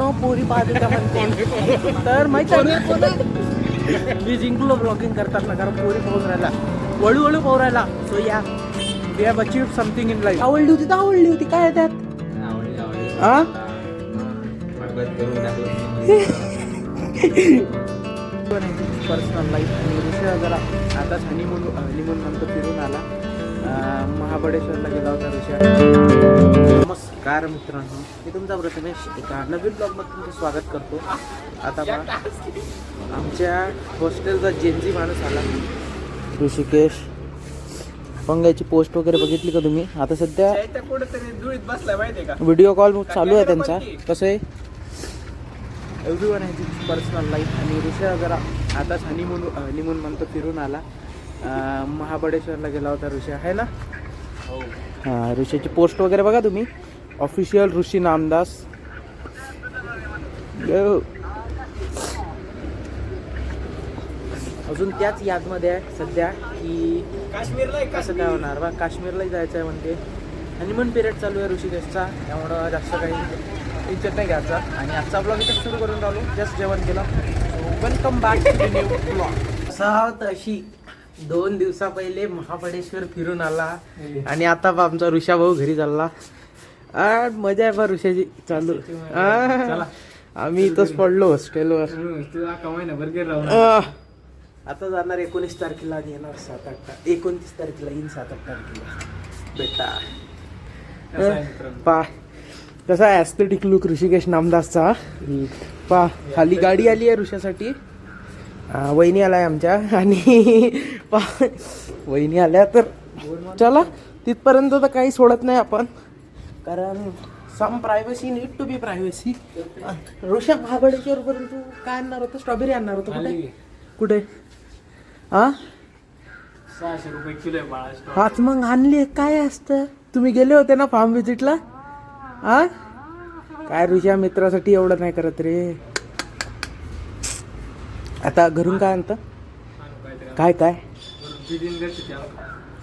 मित्रांनो पोरी पाहते का म्हणते तर माहिती आहे मी जिंकलो ब्लॉगिंग करताना कारण पोरी पाहून राहिला वळूवळू पाहू राहिला सो या we have achieved something in life. आवडली होती तर आवडली होती काय आहे त्यात हा पर्सनल लाईफ आणि ऋषा जरा आताच हनीमून नंतर फिरून आला महाबळेश्वरला गेला होता ऋषा. नमस्कार मित्रांनो मी तुमचा प्रथमेश एका नवीन ब्लॉगमध्ये तुमचं स्वागत करतो. आता आमच्या हॉस्टेलचा जेनजी माणूस आला ऋषिकेश पंगाची पोस्ट वगैरे बघितली का तुम्ही? आता सध्या व्हिडिओ कॉल चालू आहे त्यांचा. कसं आहे everyone has its personal life आणि ऋषा जरा आताच हनीमून म्हणतो फिरून आला महाबळेश्वरला गेला होता ऋषा आहे ना. हां ऋषाची पोस्ट वगैरे बघा तुम्ही ऑफिशियल ऋषी नामदास. अजून त्याच यादमध्ये आहे सध्या की काश्मीरला कसं काय होणार बा काश्मीरलाही जायचं आहे म्हणते. हनीमून पिरियड चालू आहे ऋषिकेशचा त्यामुळं जास्त काही टेन्शन नाही घ्यायचा. आणि आजचा ब्लॉग इथं सुरू करून राहिलो जस्ट जेवण केलं. Welcome back to the new blog. असं तशी 2 दिवसा पहिले महाबळेश्वर फिरून आला आणि आता आमचा ऋषा भाऊ घरी चालला. मजा आहे बा ऋषाची चालू. आम्ही इथंच पडलो हॉस्टेलवर. आता जाणार 19 तारखेला आणि येणार 7-8 29 तारखेला येईन 7-8 तारखेला बेटा. पा कसा आहे ॲस्थेटिक लुक ऋषिकेश नामदासचा. पा खाली गाडी आली आहे ऋषासाठी. वहिनी आलाय आमच्या आणि पा वहिनी आल्या तर चला तिथपर्यंत तर काही सोडत नाही आपण कारण some privacy need to be privacy. Risha Mahabaleshwar पर्यंत काय आणणार होतं? स्ट्रॉबेरी आणणार होतं कुठे कुठे? हा 600 रुपये किलो आहे बाळा. हाच मग आणली काय असतं? तुम्ही गेले होते ना फार्म व्हिजिटला. हा काय ऋषा मित्रासाठी एवढं नाही करत रे. आता घरून काय आणतं? काय काय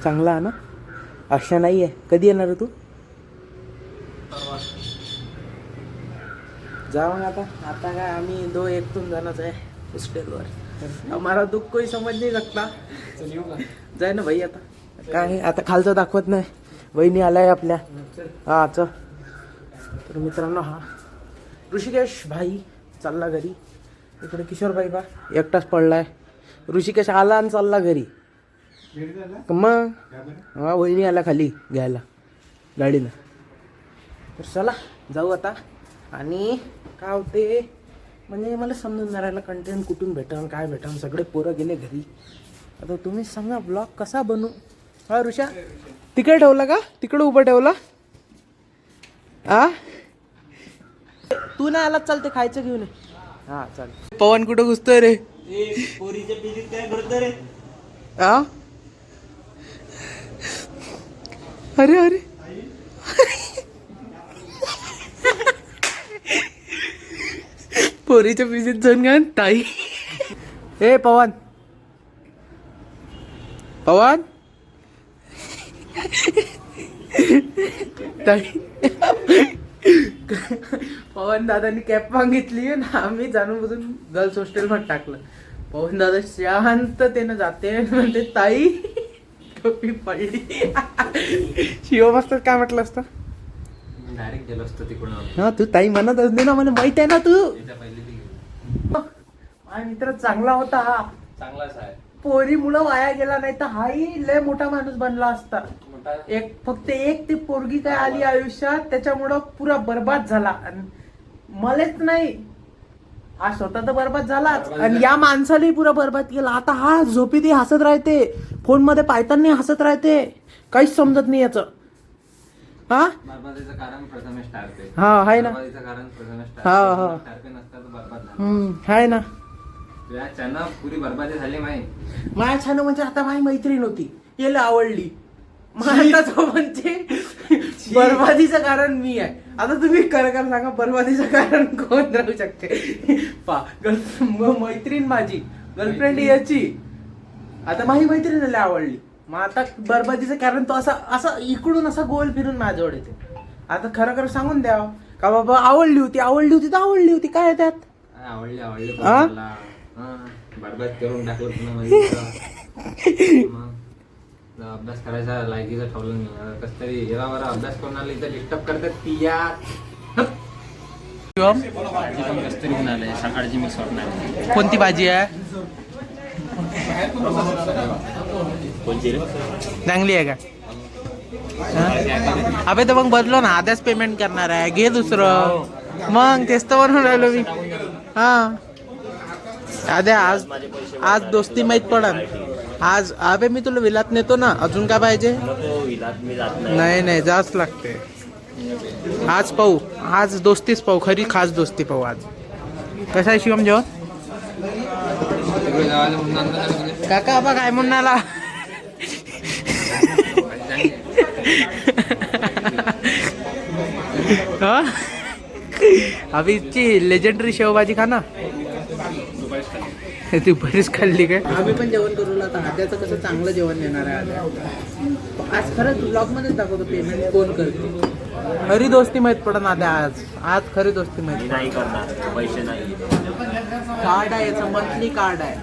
चांगला आहे ना. अशा नाही आहे. कधी येणार तू? जा मग आता काय आम्ही 2-1 जणच आहे हॉस्टेलवर. हमारा दुःख कोई समज नाही सकता. जाय ना भाई. आता काय आता खालचं दाखवत नाही. वहिनी आलाय आपल्या. हा चल. तर मित्रांनो हा ऋषिकेश भाई चालला घरी. इकडे किशोर भाई बा एकटाच पडलाय. ऋषिकेश आला आणि चालला घरी. मग हा वहिनी आला खाली घ्यायला गाडीनं. तर चला जाऊ आता. आणि काय होते म्हणजे मला समजून नाही राहिलं कंटेंट कुठून भेटन काय भेटन. सगळे पोरं गेले घरी. आता तुम्ही सांगा ब्लॉग कसा बनवू. हा ऋषा तिकडे ठेवला का? तिकडे उभं ठेवला. तू नाही आला चालते खायचं घेऊन ये. हा चाल. पवन कुठं घुसतोय रे? पोरीच्या पिलीत काय करतो रे? हा अरे अरे पोरीच्या पिजीत जाऊन घ्या ताई. ए पवन पवन पवन दादानी कॅप मागितली ना आम्ही जाणून बुजून गर्ल्स हॉस्टेल मध्ये टाकलं. पवन दादा शांततेनं जाते म्हणते ताई टोपी पडली. शिव मस्त काय म्हटलं असतं? डायरेक्ट गेलो असतो तिकडून. हा तू ताई म्हणत असते ना मला माहित आहे ना. तू माझा मित्र चांगला होता हा. चांगलाच आहे. पोरी मुलं वाया गेला नाही तर हाही लय मोठा माणूस बनला असता. फक्त एक ती पोरगी काय आली आयुष्यात त्याच्यामुळं पुरा बर्बाद झाला. मलाच नाही हा स्वतः तर बर्बाद झालाच आणि या माणसालाही पुरा बर्बाद केला. आता हा झोपीतही हसत राहते. फोन मध्ये पाहताना हसत राहते. काहीच समजत नाही याच. हा बर्बादीचं कारण प्रथमेश टारपे. हा आहे ना. बर्बादीचं कारण प्रथमेश हा टारपे नसता तर बर्बाद झाला. आहे ना. त्याच्यानं पुरी बर्बादी झाली माहिती. माझ्या छान म्हणजे आता माझी मैत्रीण होती याला आवडली. म्हणजे बर्बादीचं कारण मी आहे. आता तुम्ही कर सांगा बर्बादीचं कारण कोण राहू शकते? पा मैत्रीण माझी गर्लफ्रेंड याची आता माझी मैत्रीण आवडली. मग आता बर्बादीचं कारण तो असं इकडून असा गोल फिरून माझ्याजवळ येते. आता खरं सांगून द्यावं का बाबा आवडली होती तर आवडली होती काय त्यात. आवडले हा? मला. हा, बरबाद करून टाकलं पुन्हा म्हणजे. मग अभ्यास करायचा लायकीचं ठेवलं नाही. कस तरी एवढा अभ्यास करून आले तर डिस्टर्ब करतात ती या. भाजी पण कस तरी होऊन आलंय. सकाळची मिक्स वाटणार. कोणती भाजी आहे चांगली आहे का. अबे तर मग बदलो ना आधीच पेमेंट करणार आहे घे दुसरं. मग तेच तर बनवून राहिलो मी. हा आद्या आज दोस्ती माहित पडन. आज अबे मी तुला विलात नेतो ना. अजून काय पाहिजे. नाही जास्त लागते. आज पाहू आज दोस्तीच पाहू खरी खास दोस्ती पाहू आज. कसा आहे शिवम जेवण. काका आबा काय म्हणून आला. अभिची लेजेंडरी शेवभाजी खा ना. ती बरीच खाल्ली काय. आम्ही पण जेवण करू आता. आद्याचं कसं चांगलं जेवण देणार आहे आद्या. आज खरंच ब्लॉग मध्येच दाखवतो पेमेंट कोण करते. खरी दोस्ती माहित पडन आद्या. आज खरी दोस्ती माहित नाही करणार. पैसे नाही. कार्ड आहे याचं मंथली कार्ड आहे.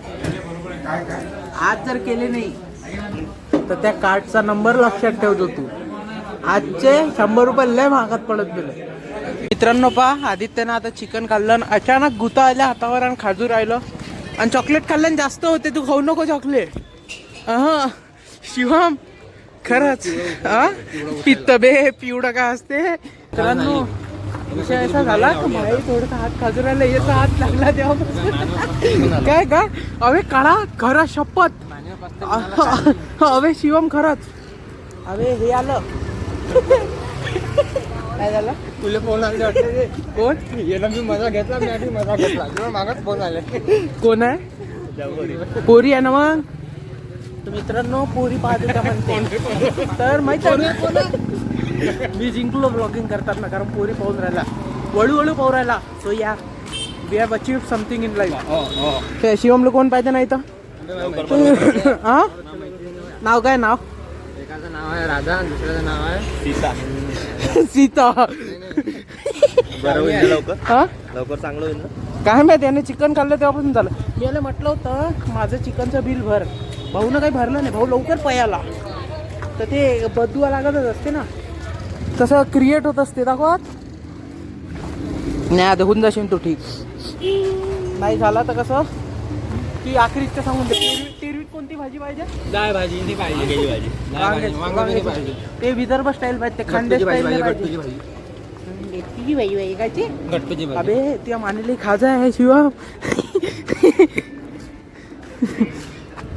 आज जर केले नाही तर त्या कार्डचा नंबर लक्षात ठेवतो तू. आजचे 100 रुपये लय महागात पडत गेले. मित्रांनो पहा आदित्यनं आता चिकन खाल्लं आणि अचानक गुता आल्या हातावर आणि खाजू राहिलं आणि चॉकलेट खाल्ल्याने जास्त होते. तू खाऊ नको चॉकलेट. हा शिवम खरंच हा पित्त बे पिवडं काय असते. मित्रांनो विषय असा झाला का भाई थोडंसं हात खाजू राहिलं. याचा हात लागला तेव्हा काय का अवे काढा खरं शपथ. अवे शिवम खरंच. अवे हे आलं काय झालं. तुला फोन आले वाटते. कोण याला मी मजा घेतला. मी मजा घेतला. मागच फोन आले. कोण आहे. पोरी आहे ना मग. तर मित्रांनो पोरी पाहते का म्हणते तर माहित आहे मी जिंकलो ब्लॉगिंग करताना. कारण पोरी पाहून राहिला वळू पाहून राहिला. सो या we have achieved something in life. शिवमला कोण पाहिजे नाही तर हा नाव काय नाव. एकाचं नाव आहे राधा आणि दुसऱ्याचं नाव आहे सीता. लवकर हा लवकर चांगलं होईल ना. काय माहिती याने चिकन खाल्लं तेव्हापासून झालं. मी याला म्हटलं होतं माझं चिकनचं बिल भर. भाऊनं काही भरलं नाही. भाऊ लवकर पयाला तर ते बदुआ लागतच असते ना. तसं क्रिएट होत असते दाखवत नाही. आता होऊन जाशील तू ठीक. नाही झाला तर कसं की आखरी इच्छा सांगून दे. टिरवीत कोणती भाजी पाहिजे. डाळ भाजी नाही पाहिजे. वांगी पाहिजे. ते विदर्भ स्टाईल पाहिजे. ते खानदेश स्टाईल नाही पाहिजे. गट्टूची भाजी पाहिजे कायची. गटपती भाजी. अबे त्या मानेली खाजा आहे शिवा.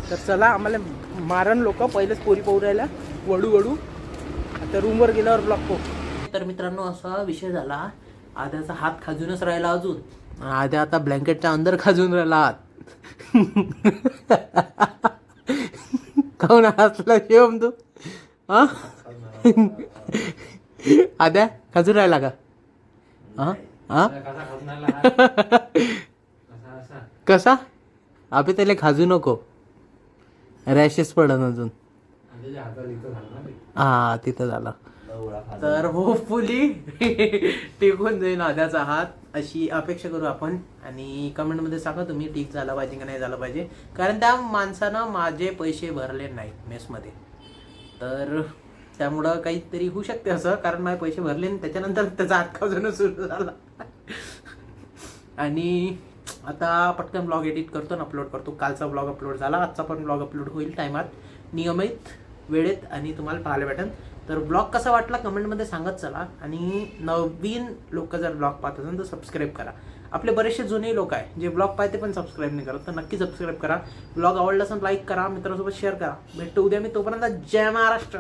तर चला आम्हाला मारण लोक पहिलेच पोरी पाहू राहिला वळू. आता रूमवर गेल्यावर ब्लॉक पाहू. तर मित्रांनो असा विषय झाला. आद्याचा हात खाजूनच राहिला अजून. आद्या आता ब्लँकेटच्या अंदर खाजून राहिला हात. काऊन हसला शिवम तू. हा आद्या खाजून राहिला का. हा हा कसा. अबे त्याला खाजू नको रॅशेस पडन अजून. हा तिथं झालं. तर होपफुली टिकून जाईल आद्याचा हात अशी अपेक्षा करू आपण. आणि कमेंटमध्ये सांगा तुम्ही ठीक झाला पाहिजे का नाही झालं पाहिजे. कारण त्या माणसानं माझे पैसे भरले नाहीत मेसमध्ये. तर त्यामुळं काहीतरी होऊ शकते असं. कारण माझे पैसे भरले नाही त्याच्यानंतर त्याचा हात खाजून सुरू झाला. आणि आता पटकन ब्लॉग एडिट करतो आणि अपलोड करतो. कालचा ब्लॉग अपलोड झाला. आजचा पण ब्लॉग अपलोड होईल टायमात नियमित वेळेत आणि तुम्हाला पाहायला भेटेल. तर ब्लॉग कसा वाटला कमेंटमध्ये सांगत चला. आणि नवीन लोक जर ब्लॉग पाहत असेल तर सबस्क्राईब करा. आपले बरेचसे जुने लोक आहे जे ब्लॉग पाहते पण सबस्क्राईब नाही करत. तर नक्की सबस्क्राईब करा. ब्लॉग आवडला असेल लाईक करा. मित्रांसोबत शेअर करा. भेटतो उद्या मी. तोपर्यंत जय महाराष्ट्र.